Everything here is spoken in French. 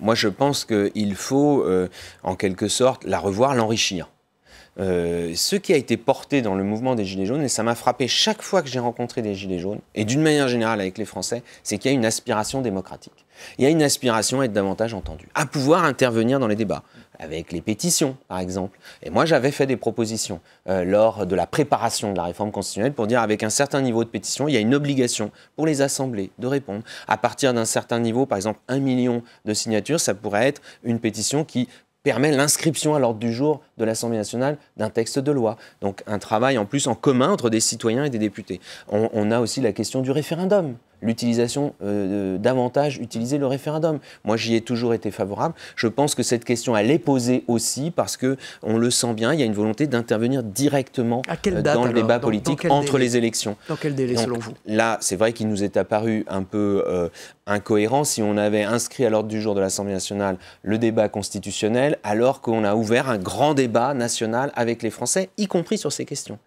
Moi, je pense qu'il faut, en quelque sorte, la revoir, l'enrichir. Ce qui a été porté dans le mouvement des Gilets jaunes, et ça m'a frappé chaque fois que j'ai rencontré des Gilets jaunes, et d'une manière générale avec les Français, c'est qu'il y a une aspiration démocratique. Il y a une aspiration à être davantage entendu, à pouvoir intervenir dans les débats, avec les pétitions, par exemple. Et moi, j'avais fait des propositions lors de la préparation de la réforme constitutionnelle pour dire, avec un certain niveau de pétition, il y a une obligation pour les assemblées de répondre. À partir d'un certain niveau, par exemple 1 million de signatures, ça pourrait être une pétition qui permet l'inscription à l'ordre du jour de l'Assemblée nationale d'un texte de loi. Donc un travail en plus en commun entre des citoyens et des députés. On a aussi la question du référendum. L'utilisation, davantage utiliser le référendum. Moi, j'y ai toujours été favorable. Je pense que cette question, elle est posée aussi parce qu'on le sent bien, il y a une volonté d'intervenir directement dans le débat politique entre les élections. Dans quel délai, donc, selon vous? Là, c'est vrai qu'il nous est apparu un peu incohérent si on avait inscrit à l'ordre du jour de l'Assemblée nationale le débat constitutionnel alors qu'on a ouvert un grand débat national avec les Français, y compris sur ces questions.